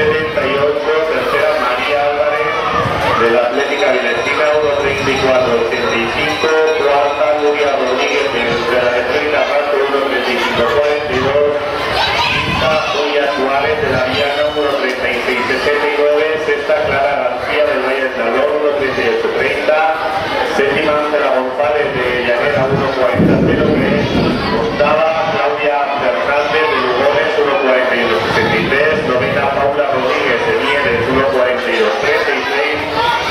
tercera María Álvarez de la Atlética Vilentina 1.34.85, cuarta Nuria Rodríguez de la Atlética Rato 1.35.42, quinta Julia Suárez de la Viana 1.36.69, sexta Clara García del Valle del Salón 1.38.30, séptima Ángela González de Llanera 1.40.03, octava Claudia Fernández de Lugones 1.41.63, novena Paula Rodríguez de Mieres 1.42.36,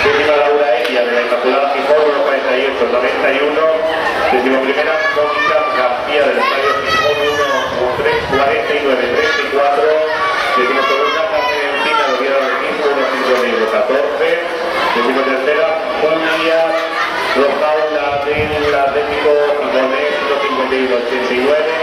décima Laura Elia de la Inmaculada Gijón 1.48.91, decimoprimera Mónica García del Estadio Gijón 1.49.34, decimosegunda Carmen Encina de Oviedo del Mismo 1.5.14, decimotercera Julia Rojaula del Atlético Gijonés 1.51.89,